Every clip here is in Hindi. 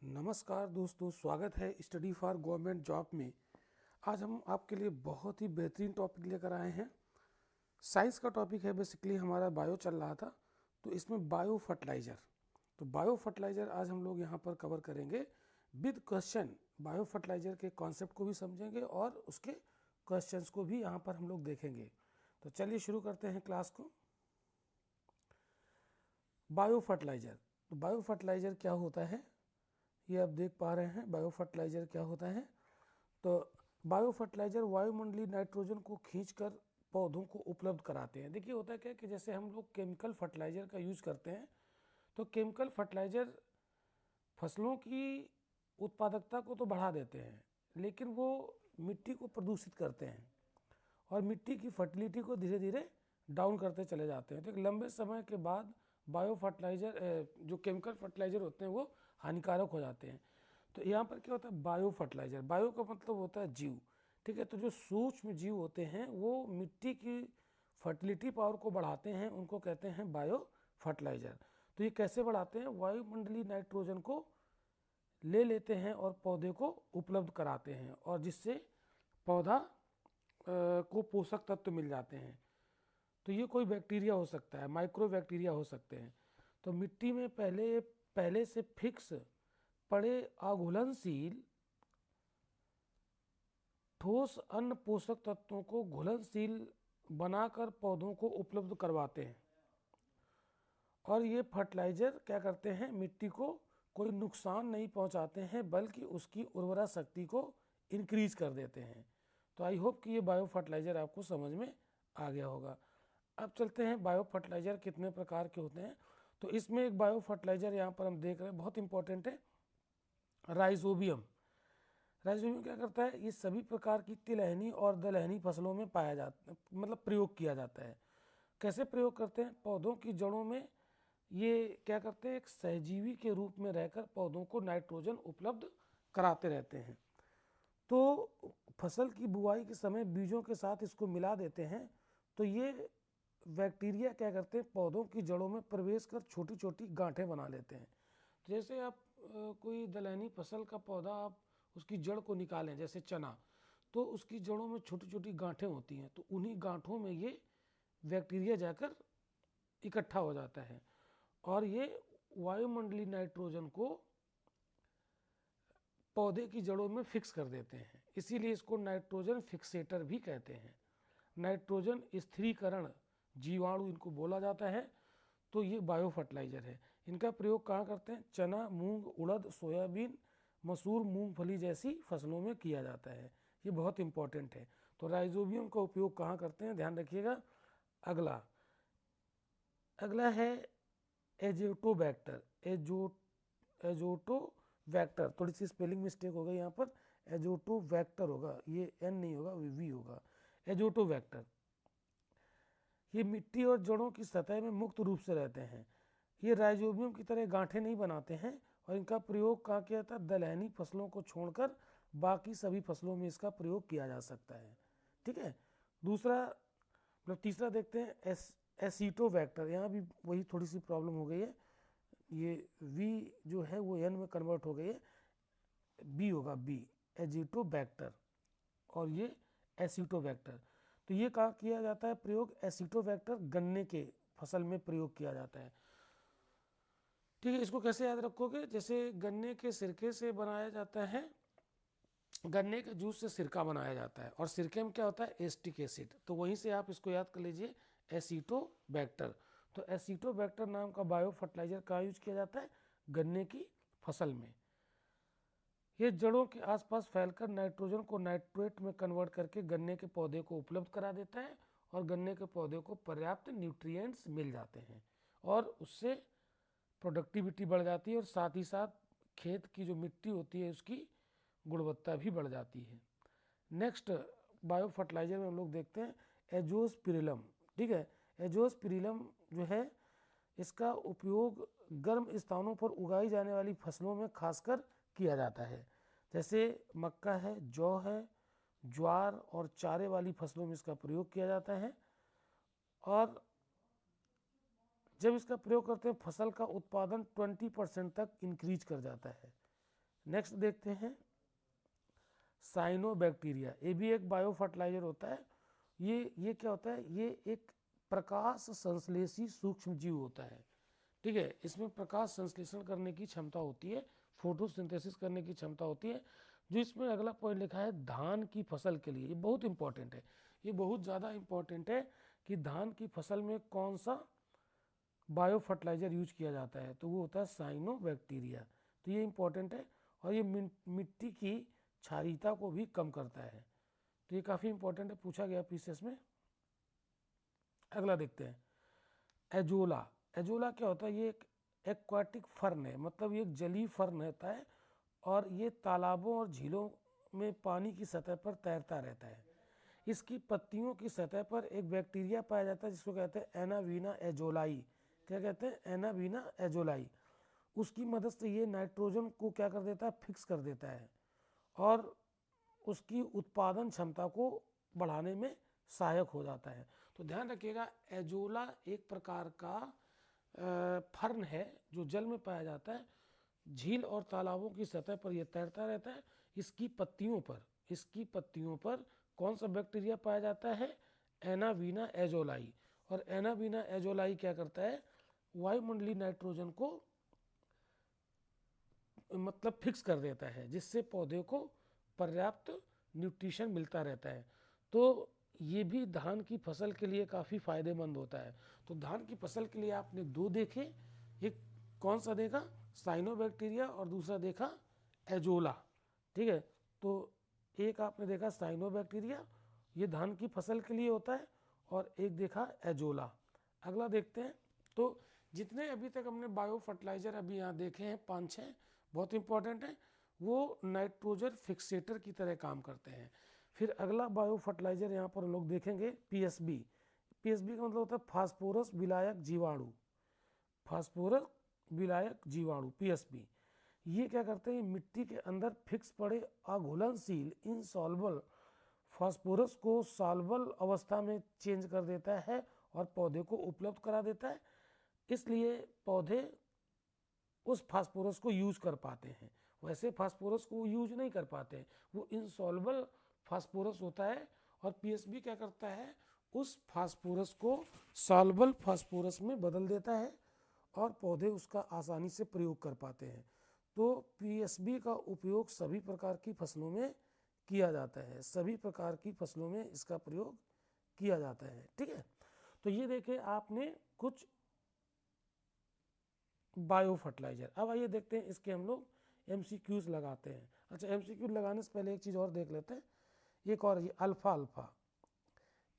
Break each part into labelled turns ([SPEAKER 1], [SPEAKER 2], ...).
[SPEAKER 1] नमस्कार दोस्तों, स्वागत है स्टडी फॉर गवर्नमेंट जॉब में। आज हम आपके लिए बहुत ही बेहतरीन टॉपिक लेकर आए हैं। साइंस का टॉपिक है, बेसिकली हमारा बायो चल रहा था तो इसमें बायो फर्टिलाइज़र। तो बायो फर्टिलाइज़र आज हम लोग यहाँ पर कवर करेंगे विद क्वेश्चन। बायो फर्टिलाइज़र के कॉन्सेप्ट को भी समझेंगे और उसके क्वेश्चंस को भी यहाँ पर हम लोग देखेंगे। तो चलिए शुरू करते हैं क्लास को। बायो फर्टिलाइज़र, तो बायो फर्टिलाइज़र क्या होता है ये आप देख पा रहे हैं। बायो फर्टिलाइज़र क्या होता है, तो बायो फर्टिलाइज़र वायुमंडलीय नाइट्रोजन को खींचकर पौधों को उपलब्ध कराते हैं। देखिए होता क्या है कि जैसे हम लोग केमिकल फर्टिलाइज़र का यूज़ करते हैं तो केमिकल फर्टिलाइज़र फसलों की उत्पादकता को तो बढ़ा देते हैं, लेकिन वो मिट्टी को प्रदूषित करते हैं और मिट्टी की फर्टिलिटी को धीरे धीरे डाउन करते चले जाते हैं। तो एक लंबे समय के बाद बायो फर्टिलाइज़र जो केमिकल फर्टिलाइज़र होते हैं वो हानिकारक हो जाते हैं। तो यहाँ पर क्या होता है, बायो फर्टिलाइज़र, बायो का मतलब होता है जीव, ठीक है। तो जो सूक्ष्म जीव होते हैं वो मिट्टी की फर्टिलिटी पावर को बढ़ाते हैं, उनको कहते हैं बायो फर्टिलाइज़र। तो ये कैसे बढ़ाते हैं, वायुमंडलीय नाइट्रोजन को ले लेते हैं और पौधे को उपलब्ध कराते हैं और जिससे पौधा को पोषक तत्व मिल जाते हैं। तो ये कोई बैक्टीरिया हो सकता है, माइक्रो बैक्टीरिया हो सकते हैं। तो मिट्टी में पहले से फिक्स पड़े अघुलनशील ठोस अन्न पोषक तत्वों को घुलनशील बनाकर पौधों को उपलब्ध करवाते हैं। और ये फर्टिलाइज़र क्या करते हैं, मिट्टी को कोई नुकसान नहीं पहुंचाते हैं बल्कि उसकी उर्वरा शक्ति को इंक्रीज कर देते हैं। तो आई होप कि ये बायो फर्टिलाइज़र आपको समझ में आ गया होगा। अब चलते हैं बायो फर्टिलाइज़र कितने प्रकार के होते हैं। तो इसमें एक बायो फर्टिलाइज़र यहाँ पर हम देख रहे हैं, बहुत इंपॉर्टेंट है, राइजोबियम। राइजोबियम क्या करता है, ये सभी प्रकार की तिलहनी और दलहनी फसलों में पाया जाता, मतलब प्रयोग किया जाता है। कैसे प्रयोग करते हैं, पौधों की जड़ों में ये क्या करते हैं, एक सहजीवी के रूप में रहकर पौधों को नाइट्रोजन उपलब्ध कराते रहते हैं। तो फसल की बुआई के समय बीजों के साथ इसको मिला देते हैं तो ये बैक्टीरिया क्या करते हैं, पौधों की जड़ों में प्रवेश कर छोटी छोटी गांठें बना लेते हैं। तो जैसे आप कोई दलहनी फसल का पौधा आप उसकी जड़ को निकालें, जैसे चना, तो उसकी जड़ों में छोटी छोटी गांठें होती हैं, तो उन्हीं गांठों में ये बैक्टीरिया जाकर इकट्ठा हो जाता है और ये वायुमंडलीय नाइट्रोजन को पौधे की जड़ों में फिक्स कर देते हैं। इसीलिए इसको नाइट्रोजन फिक्सेटर भी कहते हैं। नाइट्रोजन स्थिरीकरण जीवाणु इनको बोला जाता है। तो ये बायो फर्टिलाइज़र है। इनका प्रयोग कहाँ करते हैं, चना, मूंग, उड़द, सोयाबीन, मसूर, मूंगफली जैसी फसलों में किया जाता है। ये बहुत इंपॉर्टेंट है। तो राइजोबियम का उपयोग कहाँ करते हैं, ध्यान रखिएगा। अगला है एजोटोबैक्टर। एजोटोबैक्टर, थोड़ी सी स्पेलिंग मिस्टेक हो गई यहाँ पर, एजोटोबैक्टर होगा, ये एन नहीं होगा, वी होगा, एजोटोबैक्टर। ये मिट्टी और जड़ों की सतह में मुक्त रूप से रहते हैं। ये राइजोबियम की तरह गांठें नहीं बनाते हैं और इनका प्रयोग कहाँ किया जाता है, दलहनी फसलों को छोड़कर बाकी सभी फसलों में इसका प्रयोग किया जा सकता है, ठीक है। दूसरा मतलब तीसरा देखते हैं, एसीटोबैक्टर। यहाँ भी वही थोड़ी सी प्रॉब्लम हो गई है, ये वी जो है वो एन में कन्वर्ट हो गई है, बी होगा, बी, एजिटोबैक्टर, और ये एसीटोबैक्टर। तो ये कहाँ किया जाता है प्रयोग, एसीटोबैक्टर गन्ने के फसल में प्रयोग किया जाता है, ठीक है। इसको कैसे याद रखोगे, जैसे गन्ने के सिरके से बनाया जाता है, गन्ने के जूस से सिरका बनाया जाता है और सिरके में क्या होता है, एस्टिक एसिड। तो वहीं से आप इसको याद कर लीजिए, एसीटोबैक्टर। तो एसीटोबैक्टर नाम का बायो फर्टिलाइजर कहाँ यूज किया जाता है, गन्ने की फसल में। ये जड़ों के आसपास फैलकर नाइट्रोजन को नाइट्रेट में कन्वर्ट करके गन्ने के पौधे को उपलब्ध करा देता है और गन्ने के पौधे को पर्याप्त न्यूट्रिएंट्स मिल जाते हैं और उससे प्रोडक्टिविटी बढ़ जाती है और साथ ही साथ खेत की जो मिट्टी होती है उसकी गुणवत्ता भी बढ़ जाती है। नेक्स्ट बायो फर्टिलाइजर में हम लोग देखते हैं एजोस्पिरिलम, ठीक है। एजोस्पिरिलम जो है इसका उपयोग गर्म स्थानों पर उगाई जाने वाली फसलों में खासकर किया जाता है, जैसे मक्का है, जौ है, ज्वार और चारे वाली फसलों में इसका प्रयोग किया जाता है। और जब इसका प्रयोग करते हैं फसल का उत्पादन 20% तक इंक्रीज कर जाता है। नेक्स्ट देखते हैं साइनोबैक्टीरिया, ये भी एक बायो फर्टिलाइजर होता है। ये क्या होता है, ये एक प्रकाश संश्लेषी सूक्ष्म जीव होता है, ठीक है। इसमें प्रकाश संश्लेषण करने की क्षमता होती है, फोटोसिंथेसिस करने की क्षमता होती है। जो इसमें अगला पॉइंट लिखा है धान की फसल के लिए, ये बहुत इंपॉर्टेंट है, ये बहुत ज़्यादा इंपॉर्टेंट है कि धान की फसल में कौन सा बायो फर्टिलाइजर यूज किया जाता है, तो वो होता है साइनोबैक्टीरिया। तो ये इंपॉर्टेंट है और ये मिट्टी की क्षारीयता को भी कम करता है, तो ये काफ़ी इंपॉर्टेंट है, पूछा गया पीसीएस में। अगला देखते हैं एजोला। एजोला क्या होता है, ये एक एक्वाटिक फर्न है, मतलब ये एक जलीय फर्न रहता है और ये तालाबों और झीलों में पानी की सतह पर तैरता रहता है। इसकी पत्तियों की सतह पर एक बैक्टीरिया पाया जाता है जिसको कहते हैं एनावीना एजोलाई। क्या कहते हैं, एनावीना एजोलाई। उसकी मदद से ये नाइट्रोजन को क्या कर देता है, फिक्स कर देता है और उसकी उत्पादन क्षमता को बढ़ाने में सहायक हो जाता है। तो ध्यान रखिएगा, एजोला एक प्रकार का फर्न है जो जल में पाया जाता है, झील और तालाबों की सतह पर यह तैरता रहता है। इसकी पत्तियों पर कौन सा बैक्टीरिया पाया जाता है, एनावीना एजोलाई। और एनावीना एजोलाई क्या करता है, वायुमंडलीय नाइट्रोजन को मतलब फिक्स कर देता है, जिससे पौधे को पर्याप्त न्यूट्रिशन मिलता रहता है। तो ये भी धान की फसल के लिए काफ़ी फायदेमंद होता है। तो धान की फसल के लिए आपने दो देखे, एक कौन सा देखा, साइनोबैक्टीरिया, और दूसरा देखा एजोला, ठीक है। तो एक आपने देखा साइनोबैक्टीरिया, ये धान की फसल के लिए होता है, और एक देखा एजोला। अगला देखते हैं। तो जितने अभी तक हमने बायो फर्टिलाइजर अभी यहाँ देखे हैं 5-6 बहुत इंपॉर्टेंट है, वो नाइट्रोजन फिक्सेटर की तरह काम करते हैं। फिर अगला बायो फर्टिलाइजर यहाँ पर हम लोग देखेंगे पीएसबी। पीएसबी का मतलब होता है फास्फोरस विलायक जीवाणु, फास्फोरस विलायक जीवाणु, पीएसबी। ये क्या करते हैं, मिट्टी के अंदर फिक्स पड़े अघुलनशील इनसॉल्युबल फास्फोरस को सॉल्युबल अवस्था में चेंज कर देता है और पौधे को उपलब्ध करा देता है। इसलिए पौधे उस फास्फोरस को यूज कर पाते हैं, वैसे फास्फोरस को यूज नहीं कर पाते हैं, वो इनसॉल्युबल फास्फोरस होता है। और पीएसबी क्या करता है, उस फास्फोरस को सॉल्युबल फास्फोरस में बदल देता है और पौधे उसका आसानी से प्रयोग कर पाते हैं। तो पीएसबी का उपयोग सभी प्रकार की फसलों में किया जाता है, सभी प्रकार की फसलों में इसका प्रयोग किया जाता है, ठीक है। तो ये देखें आपने कुछ बायो फर्टिलाइजर। अब आइए देखते हैं इसके हम लोग एमसीक्यूज लगाते हैं। अच्छा, एमसीक्यू लगाने से पहले एक चीज़ और देख लेते हैं, एक और ये अल्फा अल्फा,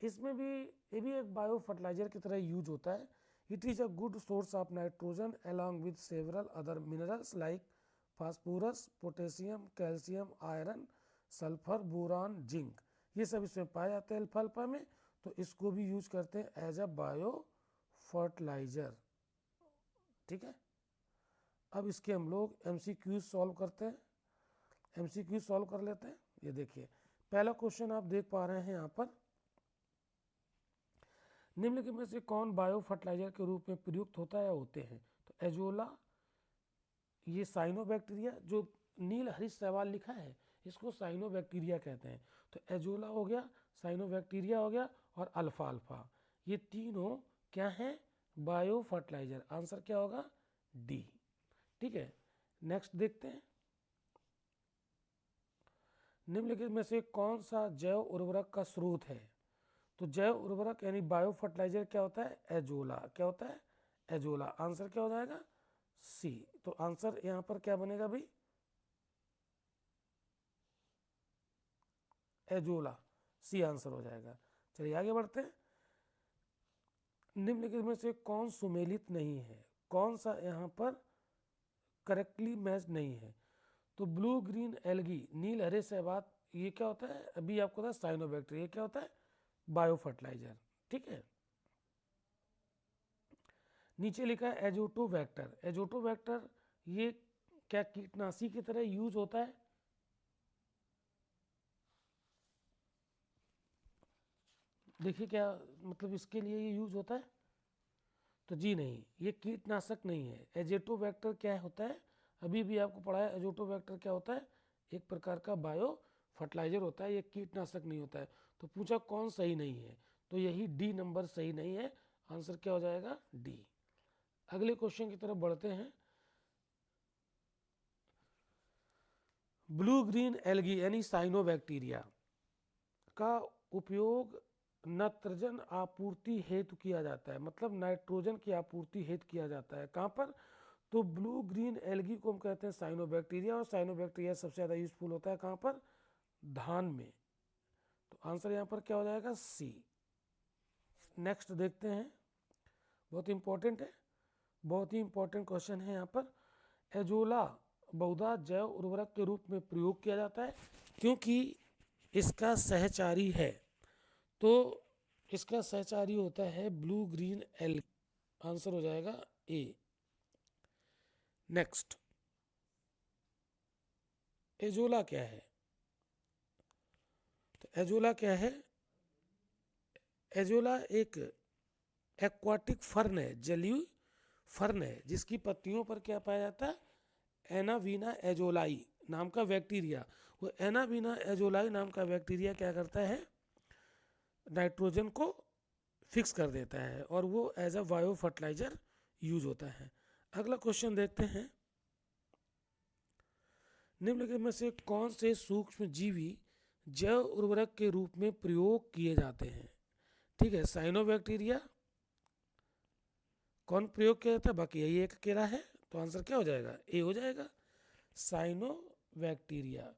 [SPEAKER 1] इसमें भी ये भी एक बायो फर्टिलाइजर की तरह यूज होता है। It is a good source of nitrogen along with several other minerals like phosphorus, potassium, calcium, iron, sulphur, boron, zinc, ये सब इसमें पाए जाते हैं अल्फा अल्फा में। तो इसको भी यूज करते हैं एज अ बायो फर्टिलाइजर, ठीक है। अब इसके हम लोग एमसीक्यू सॉल्व करते हैं, एमसीक्यू सॉल्व कर लेते हैं। ये देखिए पहला क्वेश्चन आप देख पा रहे हैं यहाँ पर, निम्नलिखित में से कौन बायो फर्टिलाइजर के रूप में प्रयुक्त होता है या होते हैं। तो एजोला, ये साइनोबैक्टीरिया, जो नील हरी शैवाल लिखा है इसको साइनोबैक्टीरिया कहते हैं। तो एजोला हो गया, साइनोबैक्टीरिया हो गया, और अल्फा अल्फा, ये तीनों क्या हैं, बायो फर्टिलाइजर। आंसर क्या होगा, डी, ठीक है। नेक्स्ट देखते हैं, निम्नलिखित में से कौन सा जैव उर्वरक का स्रोत है। तो जैव उर्वरक यानी बायो फर्टिलाइजर क्या होता है, एजोला। क्या होता है, एजोला। आंसर क्या हो जाएगा, सी। तो आंसर यहां पर क्या बनेगा भाई, एजोला, सी आंसर हो जाएगा। चलिए आगे बढ़ते हैं। निम्नलिखित में से कौन सुमेलित नहीं है, कौन सा यहां पर करेक्टली मैच नहीं है। तो ब्लू ग्रीन एल्गी, नील हरे शैवाल, ये क्या होता है, अभी आपको पता है साइनोबैक्टीरिया, ये क्या होता है, बायो फर्टिलाइजर, ठीक है। नीचे लिखा है एजोटो वेक्टर। एजोटो वेक्टर ये क्या कीटनाशी की तरह यूज होता है, देखिए क्या मतलब इसके लिए ये यूज होता है। तो जी नहीं, ये कीटनाशक नहीं है। एजेटो वेक्टर क्या होता है, अभी भी आपको पढ़ा है एजोटो वेक्टर क्या होता है, एक प्रकार का बायो फर्टिलाइजर होता है, ये कीटनाशक नहीं होता है। तो पूछा कौन सही नहीं है, तो यही डी नंबर सही नहीं है, आंसर क्या हो जाएगा, डी। अगले क्वेश्चन की तरफ बढ़ते हैं। ब्लू ग्रीन एल्गी यानी साइनोबैक्टीरिया का उपयोग नाइट्रोजन आपूर्ति हेतु किया जाता है, मतलब नाइट्रोजन की आपूर्ति हेतु किया जाता है। कहाँ पर, तो ब्लू ग्रीन एल्गी को हम कहते हैं साइनोबैक्टीरिया, और साइनोबैक्टीरिया सबसे ज़्यादा यूजफुल होता है कहाँ पर, धान में। तो आंसर यहाँ पर क्या हो जाएगा, सी। नेक्स्ट देखते हैं, बहुत इंपॉर्टेंट है, बहुत ही इंपॉर्टेंट क्वेश्चन है यहाँ पर। एजोला बहुधा जैव उर्वरक के रूप में प्रयोग किया जाता है क्योंकि इसका सहचारी है, तो इसका सहचारी होता है ब्लू ग्रीन एल्गी, आंसर हो जाएगा ए। नेक्स्ट, एजोला क्या है, तो एजोला क्या है, एजोला एक एक्वाटिक फर्न है, जलीय फर्न है, जिसकी पत्तियों पर क्या पाया जाता है, एनावीना एजोलाई नाम का बैक्टीरिया। वो एनावीना एजोलाई नाम का बैक्टीरिया क्या करता है, नाइट्रोजन को फिक्स कर देता है और वो as a bio fertiliser use होता है। अगला क्वेश्चन देखते हैं, निम्नलिखित में से कौन से सूक्ष्म जीवी जैव उर्वरक के रूप में प्रयोग किए जाते हैं। ठीक है, साइनोबैक्टीरिया कौन प्रयोग किया जाता है, बाकी यही एक अकेला है, तो आंसर क्या हो जाएगा, ए हो जाएगा, साइनोबैक्टीरिया।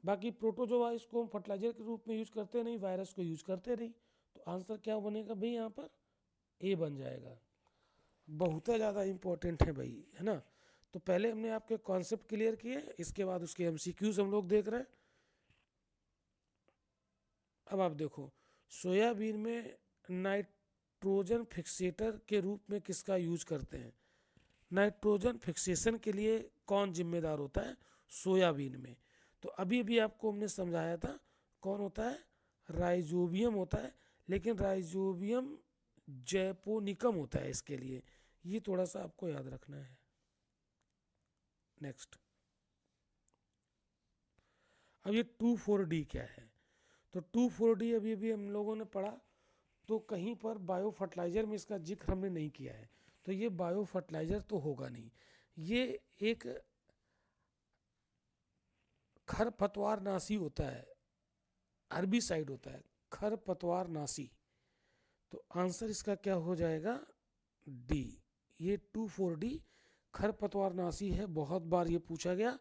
[SPEAKER 1] बाकी प्रोटोजोआ इसको हम फर्टिलाइजर के रूप में यूज करते नहीं, वायरस को यूज करते नहीं, तो आंसर क्या बनेगा भाई, यहाँ पर ए बन जाएगा। बहुत ज़्यादा इंपॉर्टेंट है भाई, है ना। तो पहले हमने आपके कॉन्सेप्ट क्लियर किए, इसके बाद उसके एमसीक्यूज हम लोग देख रहे हैं। अब आप देखो, सोयाबीन में नाइट्रोजन फिक्सेटर के रूप में किसका यूज करते हैं, नाइट्रोजन फिक्सेशन के लिए कौन जिम्मेदार होता है, सोयाबीन में। तो अभी अभी आपको हमने समझाया था कौन होता है, राइजोबियम होता है, लेकिन राइजोबियम जैपोनिकम होता है इसके लिए, ये थोड़ा सा आपको याद रखना है। नेक्स्ट, अब ये 2,4-D क्या है, तो 2,4-D अभी अभी हम लोगों ने पढ़ा, तो कहीं पर बायो फर्टिलाइजर में इसका जिक्र हमने नहीं किया है, तो ये बायो फर्टिलाइजर तो होगा नहीं, ये एक खरपतवार नाशी होता है, हर्बिसाइड होता है, खरपतवार नाशी। तो आंसर इसका क्या हो जाएगा, डी। ये 2,4-D खरपतवार नाशी है, बहुत बार ये पूछा गया।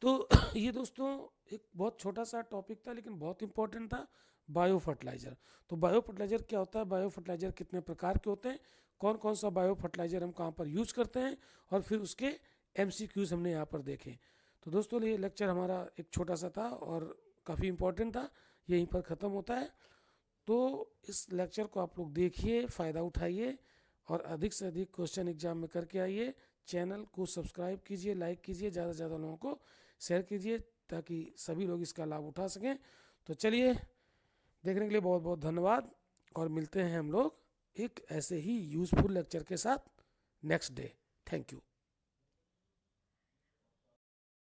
[SPEAKER 1] तो ये दोस्तों एक बहुत छोटा सा टॉपिक था लेकिन बहुत इंपॉर्टेंट था, बायो फर्टिलाइजर। तो बायो फर्टिलाइजर क्या होता है, बायो फर्टिलाइजर कितने प्रकार के होते हैं, कौन कौन सा बायो फर्टिलाइजर हम कहाँ पर यूज करते हैं, और फिर उसके एमसीक्यूज हमने यहाँ पर देखे। तो दोस्तों ये लेक्चर हमारा एक छोटा सा था और काफ़ी इंपॉर्टेंट था, यहीं पर ख़त्म होता है। तो इस लेक्चर को आप लोग देखिए, फ़ायदा उठाइए और अधिक से अधिक क्वेश्चन एग्जाम में करके आइए। चैनल को सब्सक्राइब कीजिए, लाइक कीजिए, ज़्यादा से ज़्यादा लोगों को शेयर कीजिए ताकि सभी लोग इसका लाभ उठा सकें। तो चलिए, देखने के लिए बहुत बहुत धन्यवाद, और मिलते हैं हम लोग एक ऐसे ही यूज़फुल लेक्चर के साथ नेक्स्ट डे। Thank you.